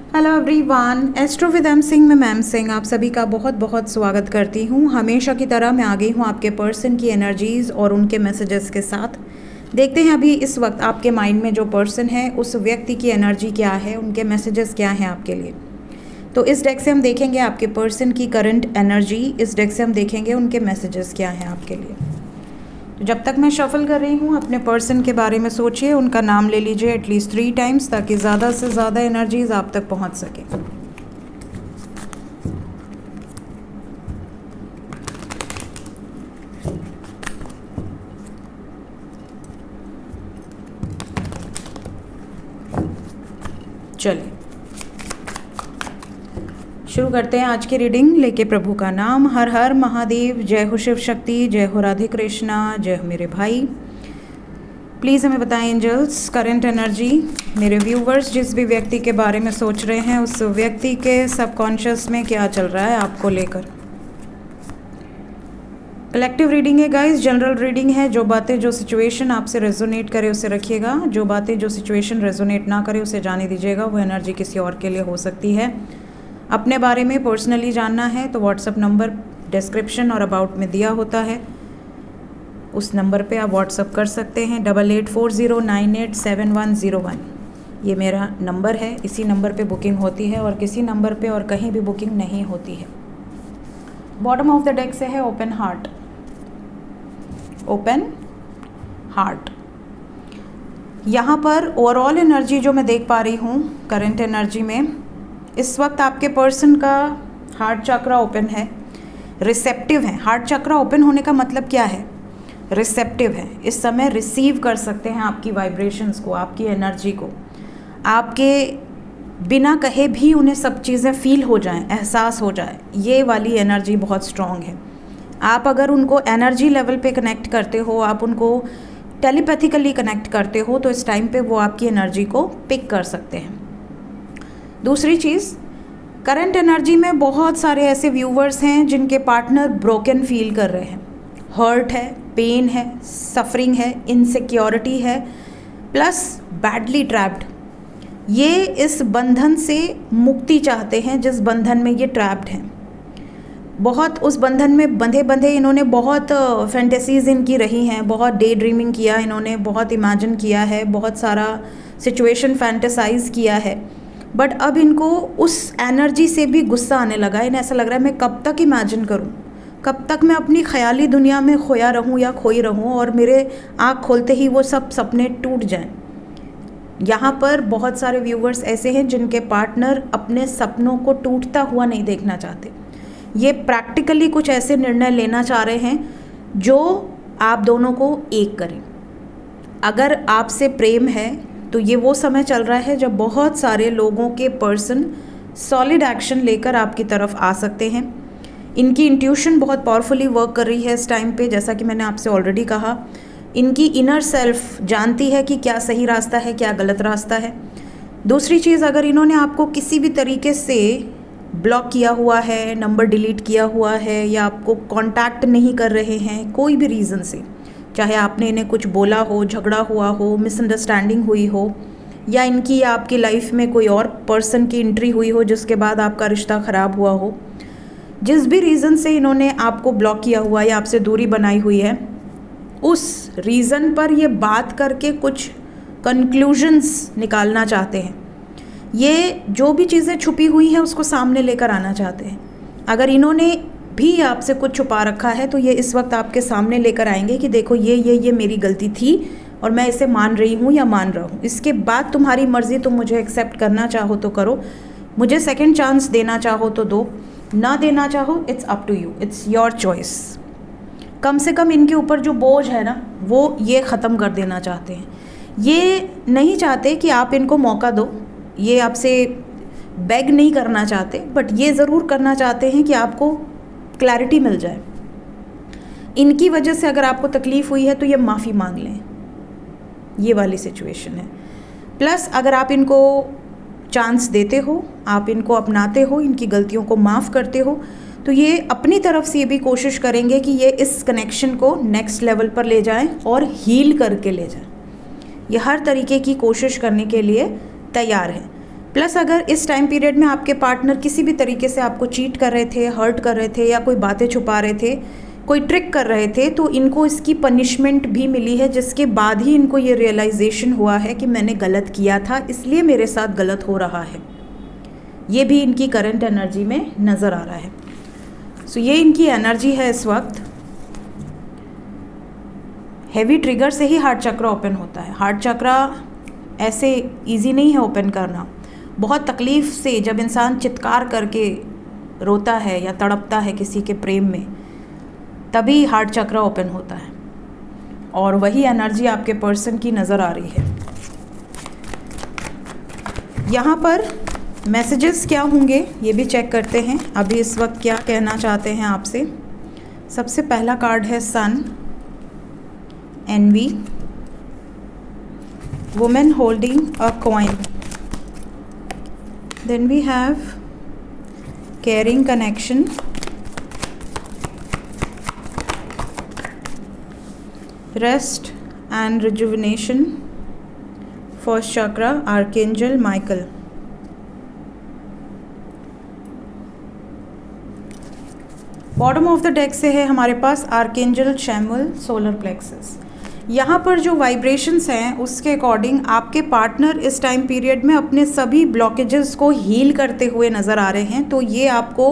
Hello everyone, astro with M Singh में ma'am Singh आप सभी का बहुत बहुत स्वागत करती हूँ। हमेशा की तरह मैं आ गई हूँ आपके पर्सन की एनर्जीज़ और उनके मैसेजेस के साथ। देखते हैं अभी इस वक्त आपके माइंड में जो पर्सन है उस व्यक्ति की एनर्जी क्या है, उनके मैसेजेस क्या हैं आपके लिए। तो इस डेक से हम देखेंगे आपके पर्सन की करंट एनर्जी, इस डेक से हम देखेंगे उनके मैसेजेस क्या हैं आपके लिए। तो जब तक मैं शफल कर रही हूँ अपने पर्सन के बारे में सोचिए, उनका नाम ले लीजिए एटलीस्ट 3 टाइम्स ताकि ज़्यादा से ज़्यादा एनर्जीज आप तक पहुँच सके। चलिए शुरू करते हैं आज की रीडिंग लेके प्रभु का नाम। हर हर महादेव, जय हो शिव शक्ति, जय हो राधे कृष्णा, जय हो मेरे भाई। प्लीज़ हमें बताएं एंजल्स करंट एनर्जी। मेरे व्यूवर्स जिस भी व्यक्ति के बारे में सोच रहे हैं उस व्यक्ति के सबकॉन्शियस में क्या चल रहा है आपको लेकर। कलेक्टिव रीडिंग है गाइस, जनरल रीडिंग है। जो बातें जो सिचुएशन आपसे रेजोनेट करे उसे रखिएगा, जो बातें जो सिचुएशन रेजोनेट ना करे उसे जाने दीजिएगा। वो एनर्जी किसी और के लिए हो सकती है। अपने बारे में पर्सनली जानना है तो व्हाट्सअप नंबर डिस्क्रिप्शन और अबाउट में दिया होता है, उस नंबर पे आप व्हाट्सअप कर सकते हैं। 8840987101 ये मेरा नंबर है। इसी नंबर पे बुकिंग होती है और किसी नंबर पे और कहीं भी बुकिंग नहीं होती है। बॉटम ऑफ द डेक से है ओपन हार्ट। ओपन हार्ट यहाँ पर ओवरऑल एनर्जी जो मैं देख पा रही हूँ करंट एनर्जी में, इस वक्त आपके पर्सन का हार्ट चक्रा ओपन है, रिसेप्टिव है। हार्ट चक्रा ओपन होने का मतलब क्या है? रिसेप्टिव है। इस समय रिसीव कर सकते हैं आपकी वाइब्रेशंस को, आपकी एनर्जी को। आपके बिना कहे भी उन्हें सब चीज़ें फील हो जाएं, एहसास हो जाए। ये वाली एनर्जी बहुत स्ट्रॉन्ग है। आप अगर उनको एनर्जी लेवल पे कनेक्ट करते हो, आप उनको टेलीपैथिकली कनेक्ट करते हो तो इस टाइम पे वो आपकी एनर्जी को पिक कर सकते हैं। दूसरी चीज़, करंट एनर्जी में बहुत सारे ऐसे व्यूवर्स हैं जिनके पार्टनर ब्रोकन फील कर रहे हैं। हर्ट है, पेन है, सफरिंग है, इनसिक्योरिटी है, प्लस बैडली ट्रैप्ड। ये इस बंधन से मुक्ति चाहते हैं जिस बंधन में ये ट्रैप्ड हैं। बहुत उस बंधन में बंधे बंधे इन्होंने बहुत फैंटेसीज इनकी रही हैं, बहुत डे ड्रीमिंग किया इन्होंने, बहुत इमेजिन किया है, बहुत सारा सिचुएशन फैंटेसाइज किया है। बट अब इनको उस एनर्जी से भी गुस्सा आने लगा है। इन्हें ऐसा लग रहा है मैं कब तक इमेजिन करूं, कब तक मैं अपनी ख्याली दुनिया में खोया रहूं या खोई रहूं और मेरे आँख खोलते ही वो सब सपने टूट जाएं। यहाँ पर बहुत सारे व्यूवर्स ऐसे हैं जिनके पार्टनर अपने सपनों को टूटता हुआ नहीं देखना चाहते। ये प्रैक्टिकली कुछ ऐसे निर्णय लेना चाह रहे हैं जो आप दोनों को एक करें। अगर आपसे प्रेम है तो ये वो समय चल रहा है जब बहुत सारे लोगों के पर्सन सॉलिड एक्शन लेकर आपकी तरफ आ सकते हैं। इनकी इंट्यूशन बहुत पावरफुली वर्क कर रही है इस टाइम पे। जैसा कि मैंने आपसे ऑलरेडी कहा, इनकी इनर सेल्फ जानती है कि क्या सही रास्ता है, क्या गलत रास्ता है। दूसरी चीज़, अगर इन्होंने आपको किसी भी तरीके से ब्लॉक किया हुआ है, नंबर डिलीट किया हुआ है या आपको कांटेक्ट नहीं कर रहे हैं कोई भी रीज़न से, चाहे आपने इन्हें कुछ बोला हो, झगड़ा हुआ हो, मिसअंडरस्टैंडिंग हुई हो, या इनकी या आपकी लाइफ में कोई और पर्सन की एंट्री हुई हो जिसके बाद आपका रिश्ता ख़राब हुआ हो, जिस भी रीज़न से इन्होंने आपको ब्लॉक किया हुआ या आपसे दूरी बनाई हुई है, उस रीज़न पर ये बात करके कुछ कंक्लूजन्स निकालना चाहते हैं। ये जो भी चीज़ें छुपी हुई हैं उसको सामने लेकर आना चाहते हैं। अगर इन्होंने भी आपसे कुछ छुपा रखा है तो ये इस वक्त आपके सामने लेकर आएंगे कि देखो ये मेरी गलती थी और मैं इसे मान रही हूँ या मान रहा हूँ। इसके बाद तुम्हारी मर्ज़ी, तुम मुझे एक्सेप्ट करना चाहो तो करो, मुझे सेकंड चांस देना चाहो तो दो, ना देना चाहो it's up to you, it's your choice. कम से कम इनके ऊपर जो बोझ है ना वो ये ख़त्म कर देना चाहते हैं। ये नहीं चाहते कि आप इनको मौका दो, ये आपसे बेग नहीं करना चाहते, बट ये ज़रूर करना चाहते हैं कि आपको क्लैरिटी मिल जाए। इनकी वजह से अगर आपको तकलीफ़ हुई है तो ये माफ़ी मांग लें, ये वाली सिचुएशन है। प्लस अगर आप इनको चांस देते हो, आप इनको अपनाते हो, इनकी गलतियों को माफ़ करते हो, तो ये अपनी तरफ से ये भी कोशिश करेंगे कि ये इस कनेक्शन को नेक्स्ट लेवल पर ले जाएं और हील करके ले जाएं। ये हर तरीके की कोशिश करने के लिए तैयार है। प्लस अगर इस टाइम पीरियड में आपके पार्टनर किसी भी तरीके से आपको चीट कर रहे थे, हर्ट कर रहे थे, या कोई बातें छुपा रहे थे, कोई ट्रिक कर रहे थे, तो इनको इसकी पनिशमेंट भी मिली है, जिसके बाद ही इनको ये रियलाइजेशन हुआ है कि मैंने गलत किया था, इसलिए मेरे साथ गलत हो रहा है। ये भी इनकी करंट एनर्जी में नज़र आ रहा है। सो ये इनकी एनर्जी है इस वक्त। हैवी ट्रिगर से ही हार्ट चक्रा ओपन होता है। हार्ट चक्रा ऐसे इजी नहीं है ओपन करना। बहुत तकलीफ़ से जब इंसान चित्कार करके रोता है या तड़पता है किसी के प्रेम में, तभी हार्ट चक्रा ओपन होता है। और वही एनर्जी आपके पर्सन की नज़र आ रही है। यहाँ पर मैसेजेस क्या होंगे ये भी चेक करते हैं, अभी इस वक्त क्या कहना चाहते हैं आपसे। सबसे पहला कार्ड है sun, envy, women holding a coin, then we have caring connection, rest and rejuvenation, first chakra, archangel Michael. Bottom of the deck से है हमारे पास आर्कएंजल शैमुएल, सोलर प्लेक्सस। यहाँ पर जो वाइब्रेशंस हैं उसके अकॉर्डिंग आपके पार्टनर इस टाइम पीरियड में अपने सभी ब्लॉकेजेस को हील करते हुए नज़र आ रहे हैं। तो ये आपको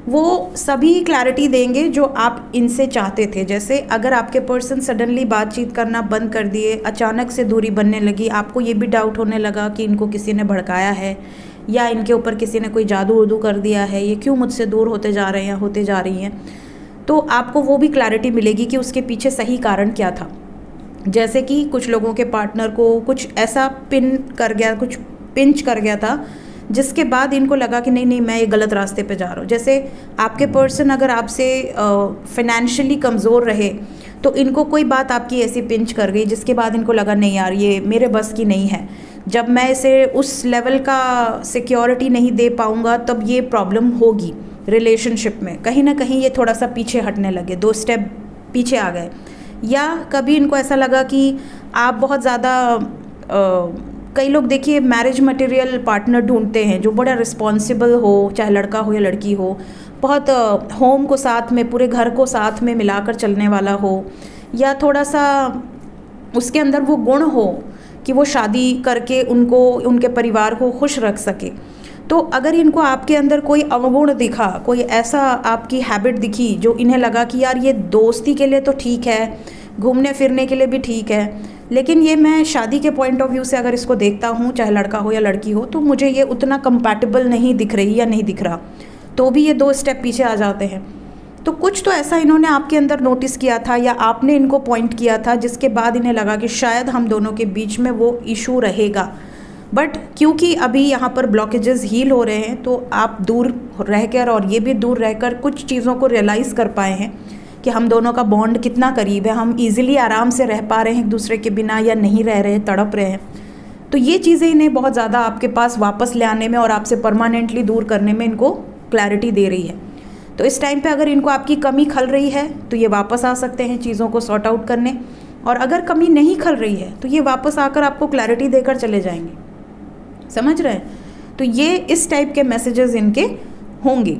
वो सभी क्लैरिटी देंगे जो आप इनसे चाहते थे। जैसे अगर आपके पर्सन सडनली बातचीत करना बंद कर दिए, अचानक से दूरी बनने लगी, आपको ये भी डाउट होने लगा कि इनको किसी ने भड़काया है या इनके ऊपर किसी ने कोई जादू उदू कर दिया है, ये क्यों मुझसे दूर होते जा रहे हैं, होते जा रही हैं, तो आपको वो भी क्लैरिटी मिलेगी कि उसके पीछे सही कारण क्या था। जैसे कि कुछ लोगों के पार्टनर को कुछ ऐसा पिन कर गया, कुछ पिंच कर गया था, जिसके बाद इनको लगा कि नहीं मैं ये गलत रास्ते पे जा रहा हूँ। जैसे आपके पर्सन अगर आपसे फाइनेंशियली कमज़ोर रहे तो इनको कोई बात आपकी ऐसी पिंच कर गई, जिसके बाद इनको लगा नहीं यार ये मेरे बस की नहीं है, जब मैं इसे उस लेवल का सिक्योरिटी नहीं दे पाऊँगा तब ये प्रॉब्लम होगी रिलेशनशिप में। कहीं ना कहीं ये थोड़ा सा पीछे हटने लगे, 2 स्टेप पीछे आ गए। या कभी इनको ऐसा लगा कि आप बहुत ज़्यादा कई लोग देखिए मैरिज मटेरियल पार्टनर ढूंढते हैं जो बड़ा रिस्पॉन्सिबल हो, चाहे लड़का हो या लड़की हो, बहुत होम को साथ में, पूरे घर को साथ में मिलाकर चलने वाला हो, या थोड़ा सा उसके अंदर वो गुण हो कि वो शादी करके उनको, उनके परिवार को खुश रख सके। तो अगर इनको आपके अंदर कोई अवगुण दिखा, कोई ऐसा आपकी हैबिट दिखी जो इन्हें लगा कि यार ये दोस्ती के लिए तो ठीक है, घूमने फिरने के लिए भी ठीक है, लेकिन ये मैं शादी के पॉइंट ऑफ व्यू से अगर इसको देखता हूँ, चाहे लड़का हो या लड़की हो, तो मुझे ये उतना कंपैटिबल नहीं दिख रही या नहीं दिख रहा, तो भी ये 2 स्टेप पीछे आ जाते हैं। तो कुछ तो ऐसा इन्होंने आपके अंदर नोटिस किया था या आपने इनको पॉइंट किया था, जिसके बाद इन्हें लगा कि शायद हम दोनों के बीच में वो इशू रहेगा। बट क्योंकि अभी यहाँ पर ब्लॉकेजेस हील हो रहे हैं, तो आप दूर रहकर और ये भी दूर रहकर कुछ चीज़ों को रियलाइज़ कर पाए हैं कि हम दोनों का बॉन्ड कितना करीब है, हम इजीली आराम से रह पा रहे हैं एक दूसरे के बिना, या नहीं रह रहे, तड़प रहे हैं। तो ये चीज़ें इन्हें बहुत ज़्यादा आपके पास वापस ले आने में और आपसे परमानेंटली दूर करने में इनको क्लैरिटी दे रही है। तो इस टाइम पे अगर इनको आपकी कमी खल रही है तो ये वापस आ सकते हैं चीज़ों को सॉर्ट आउट करने, और अगर कमी नहीं खल रही है तो ये वापस आकर आपको क्लैरिटी देकर चले जाएंगे। समझ रहे हैं? तो ये इस टाइप के मैसेजेस इनके होंगे।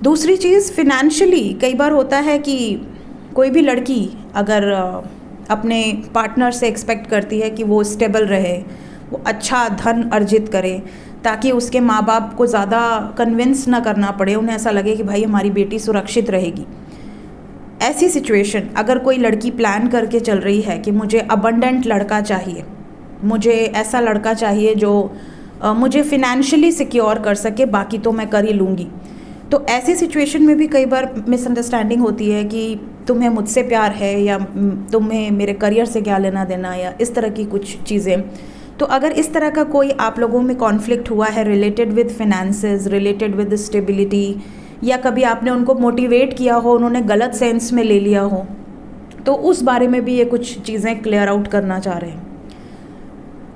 दूसरी चीज़, फिनेंशियली कई बार होता है कि कोई भी लड़की अगर अपने पार्टनर से एक्सपेक्ट करती है कि वो स्टेबल रहे, वो अच्छा धन अर्जित करे, ताकि उसके माँ बाप को ज़्यादा कन्विंस ना करना पड़े, उन्हें ऐसा लगे कि भाई हमारी बेटी सुरक्षित रहेगी। ऐसी सिचुएशन अगर कोई लड़की प्लान करके चल रही है कि मुझे अबंडेंट लड़का चाहिए, मुझे ऐसा लड़का चाहिए जो मुझे फिनेंशियली सिक्योर कर सके, बाकी तो मैं कर ही लूँगी, तो ऐसी सिचुएशन में भी कई बार मिसअंडरस्टैंडिंग होती है कि तुम्हें मुझसे प्यार है या तुम्हें मेरे करियर से क्या लेना देना, या इस तरह की कुछ चीज़ें। तो अगर इस तरह का कोई आप लोगों में कॉन्फ्लिक्ट हुआ है related with finances, related with stability, या कभी आपने उनको मोटिवेट किया हो, उन्होंने गलत सेंस में ले लिया हो, तो उस बारे में भी ये कुछ चीज़ें क्लियर आउट करना चाह रहे हैं।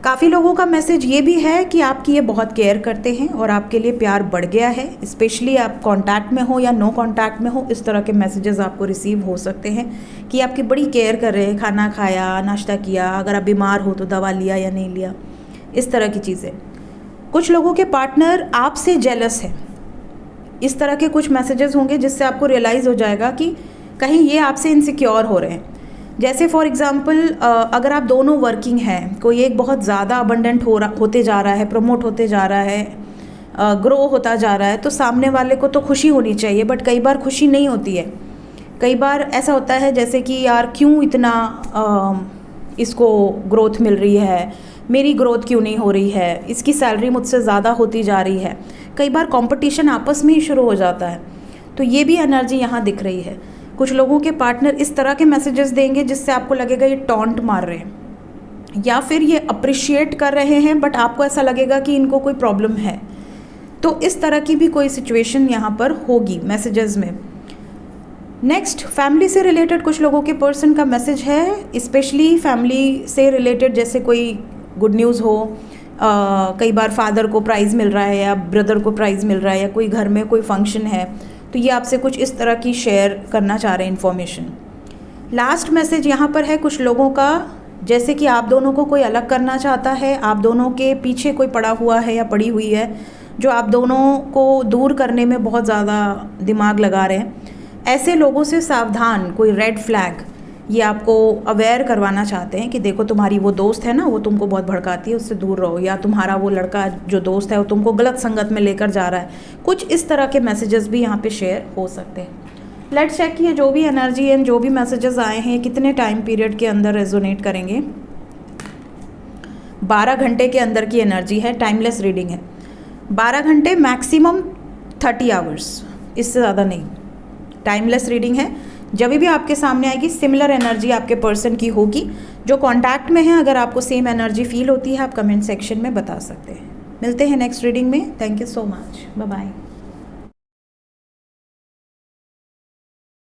काफ़ी लोगों का मैसेज ये भी है कि आपकी ये बहुत केयर करते हैं और आपके लिए प्यार बढ़ गया है, स्पेशली आप कांटेक्ट में हो या नो कांटेक्ट में हो, इस तरह के मैसेजेस आपको रिसीव हो सकते हैं कि आपकी बड़ी केयर कर रहे हैं, खाना खाया, नाश्ता किया, अगर आप बीमार हो तो दवा लिया या नहीं लिया, इस तरह की चीज़ें। कुछ लोगों के पार्टनर आपसे जेलस है। इस तरह के कुछ मैसेजेस होंगे जिससे आपको रियलाइज़ हो जाएगा कि कहीं ये आपसे इनसिक्योर हो रहे हैं। जैसे फॉर एग्ज़ाम्पल अगर आप दोनों वर्किंग हैं, कोई एक बहुत ज़्यादा अबंडेंट होते जा रहा है, प्रमोट होते जा रहा है, ग्रो होता जा रहा है, तो सामने वाले को तो खुशी होनी चाहिए, बट कई बार खुशी नहीं होती है। कई बार ऐसा होता है जैसे कि यार क्यों इतना इसको ग्रोथ मिल रही है, मेरी ग्रोथ क्यों नहीं हो रही है, इसकी सैलरी मुझसे ज़्यादा होती जा रही है। कई बार कंपटीशन आपस में ही शुरू हो जाता है। तो ये भी एनर्जी यहाँ दिख रही है। कुछ लोगों के पार्टनर इस तरह के मैसेजेस देंगे जिससे आपको लगेगा ये टॉन्ट मार रहे हैं, या फिर ये अप्रिशिएट कर रहे हैं बट आपको ऐसा लगेगा कि इनको कोई प्रॉब्लम है। तो इस तरह की भी कोई सिचुएशन यहाँ पर होगी मैसेजेस में। नेक्स्ट, फैमिली से रिलेटेड कुछ लोगों के पर्सन का मैसेज है, स्पेशली फैमिली से रिलेटेड, जैसे कोई गुड न्यूज़ हो। कई बार फादर को प्राइज़ मिल रहा है या ब्रदर को प्राइज़ मिल रहा है, या कोई घर में कोई फंक्शन है, तो ये आपसे कुछ इस तरह की शेयर करना चाह रहे हैं इन्फॉर्मेशन। लास्ट मैसेज यहाँ पर है कुछ लोगों का, जैसे कि आप दोनों को कोई अलग करना चाहता है, आप दोनों के पीछे कोई पड़ा हुआ है या पड़ी हुई है जो आप दोनों को दूर करने में बहुत ज़्यादा दिमाग लगा रहे हैं। ऐसे लोगों से सावधान, कोई रेड फ्लैग ये आपको अवेयर करवाना चाहते हैं कि देखो तुम्हारी वो दोस्त है ना, वो तुमको बहुत भड़काती है, उससे दूर रहो, या तुम्हारा वो लड़का जो दोस्त है वो तुमको गलत संगत में लेकर जा रहा है। कुछ इस तरह के मैसेजेस भी यहाँ पे शेयर हो सकते हैं। लेट्स चेक कि ये जो भी एनर्जी है, जो भी मैसेजेस आए हैं, कितने टाइम पीरियड के अंदर रेजोनेट करेंगे। 12 घंटे के अंदर की एनर्जी है, टाइमलेस रीडिंग है। 12 घंटे मैक्सिमम 30 आवर्स, इससे ज़्यादा नहीं। टाइमलेस रीडिंग है। जब भी आपके सामने आएगी सिमिलर एनर्जी आपके पर्सन की होगी। जो कांटेक्ट में है, अगर आपको सेम एनर्जी फील होती है आप कमेंट सेक्शन में बता सकते हैं। मिलते हैं नेक्स्ट रीडिंग में। Thank you so much, bye bye.